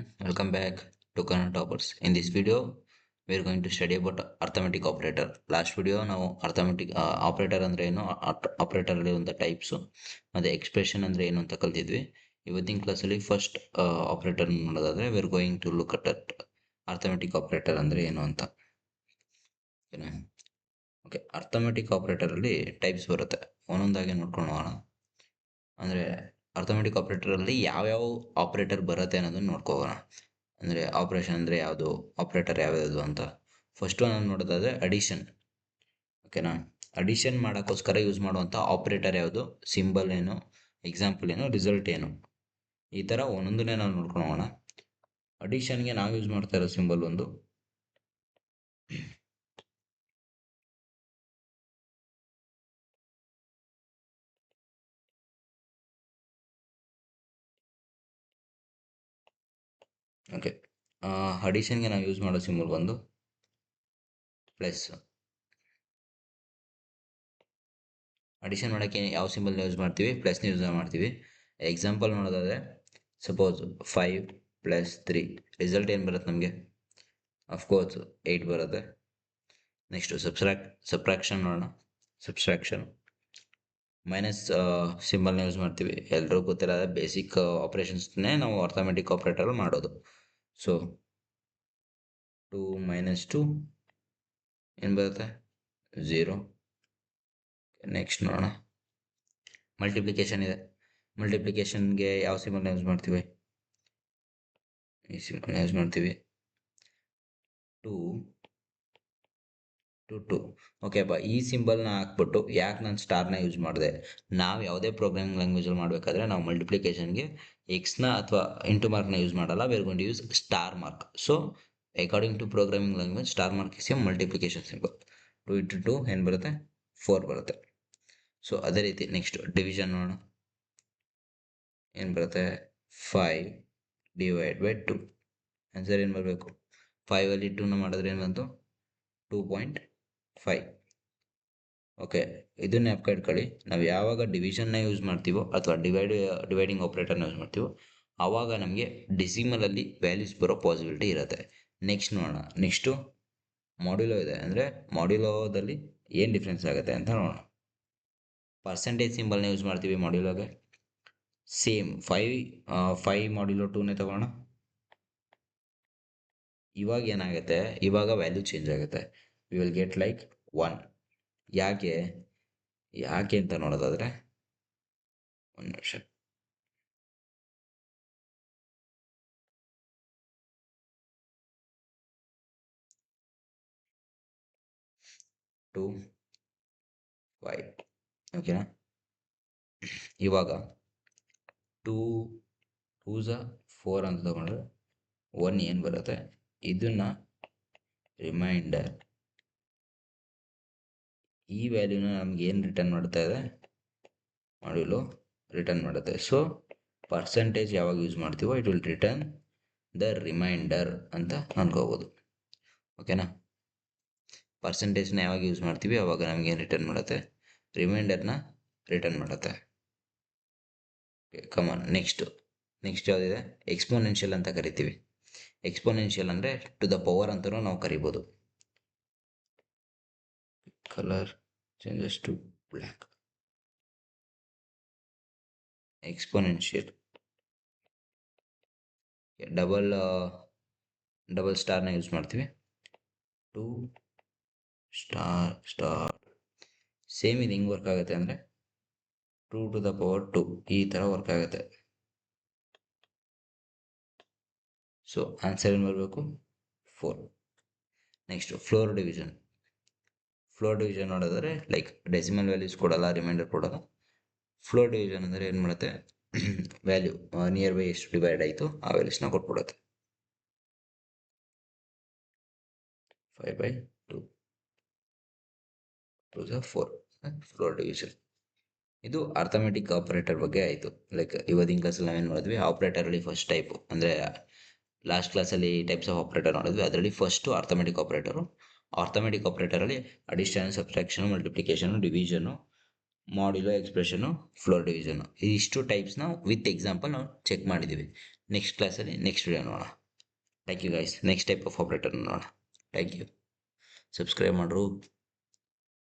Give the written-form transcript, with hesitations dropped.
welcome back to Kernel Toppers. In this video, we are going to study about arithmetic operator. Last video ನಾವು arithmetic operator ಅಂದ್ರೆ ಏನು, operator ಅಲ್ಲಿ ಒಂದು types ಮತ್ತೆ expression ಅಂದ್ರೆ ಏನು ಅಂತ ಕಲ್ತಿದ್ವಿ. ಇವತ್ತಿನ ಕ್ಲಾಸಲ್ಲಿ ಫಸ್ಟ್ ಆಪರೇಟರ್ ನೋಡೋದಾದ್ರೆ we are going to look at arithmetic operator ಅಂದ್ರೆ ಏನು ಅಂತ. ಓಕೆ, arithmetic operator ಅಲ್ಲಿ ಟೈಪ್ಸ್ ಬರುತ್ತೆ, ಒಂದೊಂದಾಗಿ ನೋಡ್ಕೊಂಡು ಹೋಗೋಣ. ಅಂದ್ರೆ ಅರ್ಥಮೆಟಿಕ್ ಆಪರೇಟರ್ ಅಲ್ಲಿ ಯಾವ್ಯಾವ ಆಪರೇಟರ್ ಬರುತ್ತೆ ಅನ್ನೋದನ್ನ ನೋಡ್ಕೋಗೋಣ. ಅಂದ್ರೆ ಆಪರೇಷನ್ ಅಂದ್ರೆ ಯಾವುದು, ಆಪರೇಟರ್ ಯಾವ್ಯಾವುದು ಅಂತ. ಫಸ್ಟ್ ನಾನು ನೋಡೋದಾದ್ರೆ ಅಡಿಷನ್. ಓಕೆನಾ, ಅಡಿಷನ್ ಮಾಡೋಕ್ಕೋಸ್ಕರ ಯೂಸ್ ಮಾಡುವಂಥ ಆಪರೇಟರ್ ಯಾವುದು, ಸಿಂಬಲ್ ಏನು, ಎಕ್ಸಾಂಪಲ್ ಏನು, ರಿಸಲ್ಟ್ ಏನು, ಈ ಥರ ಒಂದೊಂದನ್ನೇ ನಾವು ನೋಡ್ಕೊಂಡು ಹೋಗೋಣ. ಅಡಿಷನ್ಗೆ ನಾವು ಯೂಸ್ ಮಾಡ್ತಾ ಇರೋ ಸಿಂಬಲ್ ಒಂದು ಓಕೆ, ಅಡಿಷನ್ಗೆ ನಾವು ಯೂಸ್ ಮಾಡೋ ಸಿಂಬಲ್ ಒಂದು ಪ್ಲಸ್. ಅಡಿಷನ್ ಮಾಡೋಕ್ಕೆ ಯಾವ ಸಿಂಬಲ್ನ ಯೂಸ್ ಮಾಡ್ತೀವಿ, ಪ್ಲಸ್ನ ಯೂಸ್ ಮಾಡ್ತೀವಿ. ಎಕ್ಸಾಂಪಲ್ ನೋಡೋದಾದರೆ ಸಪೋಸ್ 5 + 3 ರಿಸಲ್ಟ್ ಏನು ಬರುತ್ತೆ ನಮಗೆ, ಅಫ್ಕೋರ್ಸ್ 8 ಬರುತ್ತೆ. ನೆಕ್ಸ್ಟು ಸಬ್ಟ್ರಾಕ್ಷನ್ ನೋಡೋಣ. ಸಬ್ಸ್ಟ್ರಾಕ್ಷನ್ ಮೈನಸ್ ಸಿಂಬಲ್ನ ಯೂಸ್ ಮಾಡ್ತೀವಿ. ಎಲ್ಲರೂ ಗೊತ್ತಿರೋದೇ ಬೇಸಿಕ್ ಆಪ್ರೇಷನ್ಸ್ನೇ ನಾವು ಅರ್ಥಮೆಟಿಕ್ ಆಪ್ರೇಟರ್ ಮಾಡೋದು. ಸೊ 2 - 2 ಏನು ಬರುತ್ತೆ, 0. ನೆಕ್ಸ್ಟ್ ನೋಡೋಣ, ಮಲ್ಟಿಪ್ಲಿಕೇಶನ್ ಇದೆ. ಮಲ್ಟಿಪ್ಲಿಕೇಶನ್ಗೆ ಯಾವ ಸಿಂಬಲ್ನ ಯೂಸ್ ಮಾಡ್ತೀವಿ, ಈ ಸಿಂಬಲ್ನ ಯೂಸ್ ಮಾಡ್ತೀವಿ, 2 × 2. ಓಕೆ ಅಪ್ಪ, ಈ ಸಿಂಬಲ್ನ ಹಾಕ್ಬಿಟ್ಟು ಯಾಕೆ ನಾನು ಸ್ಟಾರ್ನ ಯೂಸ್ ಮಾಡಿದೆ, ನಾವು ಯಾವುದೇ ಪ್ರೋಗ್ರಾಮಿಂಗ್ ಲ್ಯಾಂಗ್ವೇಜಲ್ಲಿ ಮಾಡಬೇಕಾದ್ರೆ ನಾವು ಮಲ್ಟಿಪ್ಲಿಕೇಶನ್ಗೆ ಎಕ್ಸ್ನ ಅಥವಾ ಇಂಟು ಮಾರ್ಕ್ನ ಯೂಸ್ ಮಾಡಲ್ಲ, we are going to use star mark. So according to programming language star mark is a multiplication symbol. 2 × 2 ಏನು ಬರುತ್ತೆ, 4 ಬರುತ್ತೆ. ಸೊ ಅದೇ ರೀತಿ ನೆಕ್ಸ್ಟ್ ಡಿವಿಷನ್ ನೋಡೋಣ. ಏನು ಬರುತ್ತೆ, 5 / 2. ಆನ್ಸರ್ ಏನು ಬರಬೇಕು, 5ಅಲ್ಲಿ 2ನ ಮಾಡಿದ್ರೆ ಏನು ಬಂತು, 2.5. ಓಕೆ, ಇದನ್ನ ಜ್ಞಾಪಕ ಇಟ್ಕೊಳ್ಳಿ. ನಾವು ಯಾವಾಗ ಡಿವಿಷನ್ನ ಯೂಸ್ ಮಾಡ್ತೀವೋ ಅಥವಾ ಡಿವೈಡಿಂಗ್ ಆಪ್ರೇಟರ್ನ ಯೂಸ್ ಮಾಡ್ತೀವೋ ಆವಾಗ ನಮಗೆ ಡೆಸಿಮಲಲ್ಲಿ ವ್ಯಾಲ್ಯೂಸ್ ಬರೋ ಪಾಸಿಬಿಲಿಟಿ ಇರುತ್ತೆ. ನೆಕ್ಸ್ಟ್ ನೋಡೋಣ. ನೆಕ್ಸ್ಟು ಮಾಡ್ಯುಲೋ ಇದೆ. ಅಂದರೆ ಮಾಡ್ಯುಲೋದಲ್ಲಿ ಏನು ಡಿಫ್ರೆನ್ಸ್ ಆಗುತ್ತೆ ಅಂತ ನೋಡೋಣ. ಪರ್ಸೆಂಟೇಜ್ ಸಿಂಬಲ್ನ ಯೂಸ್ ಮಾಡ್ತೀವಿ ಮಾಡ್ಯುಲೋಗೆ. ಸೇಮ್ 5 ಮಾಡ್ಯುಲೋ 2ನೇ ತಗೋಣ. ಇವಾಗ ಏನಾಗುತ್ತೆ, ಇವಾಗ ವ್ಯಾಲ್ಯೂ ಚೇಂಜ್ ಆಗುತ್ತೆ. We will get like 1. ಯಾಕೆ ಅಂತ ನೋಡೋದಾದ್ರೆ ಒಂದು ನಿಮಿಷ. ಟು 5 ಓಕೆನಾ. ಇವಾಗ 2 × 4 ಅಂತ ತಗೊಂಡ್ರೆ 1 ಏನು ಬರುತ್ತೆ, ಇದನ್ನ ರಿಮೈಂಡರ್, ಈ ವ್ಯಾಲ್ಯೂನ ನಮ್ಗೆ ಏನು ರಿಟರ್ನ್ ಮಾಡ್ತಾ ಇದೆ, ಮಾಡ್ಯುಲೋ ರಿಟರ್ನ್ ಮಾಡುತ್ತೆ. ಸೊ ಪರ್ಸೆಂಟೇಜ್ ಯಾವಾಗ ಯೂಸ್ ಮಾಡ್ತೀವೋ it will return the reminder ಅಂತ ಅನ್ಕೋಬೋದು. ಓಕೆನಾ, ಪರ್ಸೆಂಟೇಜ್ನ ಯಾವಾಗ ಯೂಸ್ ಮಾಡ್ತೀವಿ ಅವಾಗ ನಮ್ಗೆ ಏನು ರಿಟರ್ನ್ ಮಾಡುತ್ತೆ, ರಿಮೈಂಡರ್ನ ರಿಟರ್ನ್ ಮಾಡುತ್ತೆ. ಕಮಾನ್, ನೆಕ್ಸ್ಟ್ ಯಾವುದಿದೆ, ಎಕ್ಸ್ಪೋನೆನ್ಷಿಯಲ್ ಅಂತ ಕರಿತೀವಿ. ಎಕ್ಸ್ಪೋನೆನ್ಷಿಯಲ್ ಅಂದರೆ ಟು ದ ಪವರ್ ಅಂತಲೂ ನಾವು ಕರಿಬೋದು. Colour changes to black. Exponential double ಸ್ಟಾರ್ನ ಯೂಸ್ ಮಾಡ್ತೀವಿ. 2 ಸ್ಟಾರ್ ಸೇಮ್ ಇದು ಹಿಂಗೆ ವರ್ಕ್ ಆಗುತ್ತೆ ಅಂದರೆ 2 × 2 ಈ ಥರ ವರ್ಕ್ ಆಗುತ್ತೆ. ಸೊ ಆನ್ಸರ್ ಏನು ಬರಬೇಕು, 4. ನೆಕ್ಸ್ಟು ಫ್ಲೋರ್ ಡಿವಿಷನ್ ನೋಡೋದಾದ್ರೆ ಲೈಕ್ ಡೆಸಿಮಲ್ ವ್ಯಾಲ್ಯೂಸ್ ಕೊಡಲ್ಲ, ರಿಮೈಂಡರ್ ಕೊಡಲ್ಲ. ಫ್ಲೋರ್ ಡಿವಿಷನ್ ಅಂದರೆ ಏನು ಮಾಡುತ್ತೆ, ವ್ಯಾಲ್ಯೂ ನಿಯರ್ ಬೈ ಎಷ್ಟು ಡಿವೈಡ್ ಆಯಿತು ಆ ವ್ಯಾಲ್ಯೂಸ್ನ ಕೊಟ್ಬಿಡುತ್ತೆ. 5/2 2 × 4 ಫ್ಲೋರ್ ಡಿವಿಷನ್. ಇದು ಅರ್ಥಮೆಟಿಕ್ ಆಪರೇಟರ್ ಬಗ್ಗೆ ಆಯಿತು. ಲೈಕ್ ಇವತ್ತಿನ ಕ್ಲಾಸಲ್ಲಿ ನಾವೇನು ಮಾಡಿದ್ವಿ, ಆಪ್ರೇಟರಲ್ಲಿ ಫಸ್ಟ್ ಟೈಪು ಅಂದರೆ ಲಾಸ್ಟ್ ಕ್ಲಾಸಲ್ಲಿ ಟೈಪ್ಸ್ ಆಫ್ ಆಪರೇಟರ್ ನೋಡಿದ್ವಿ. ಅದರಲ್ಲಿ ಫಸ್ಟು ಅರ್ಥಮೆಟಿಕ್ ಆಪರೇಟರು. ಅರ್ಥಮೆಟಿಕ್ ಆಪರೇಟರಲ್ಲಿ addition, subtraction, multiplication, division, modulo, expression, floor division, ಇಷ್ಟು ಟೈಪ್ಸ್ನ ವಿತ್ ಎಕ್ಸಾಂಪಲ್ ನಾವು ಚೆಕ್ ಮಾಡಿದ್ದೀವಿ. ನೆಕ್ಸ್ಟ್ ಕ್ಲಾಸಲ್ಲಿ ನೆಕ್ಸ್ಟ್ ವಿಡಿಯೋ ನೋಡೋಣ. Thank you guys. Next type of operator ನೋಡೋಣ. Thank you. ಸಬ್ಸ್ಕ್ರೈಬ್ ಮಾಡ್ರು.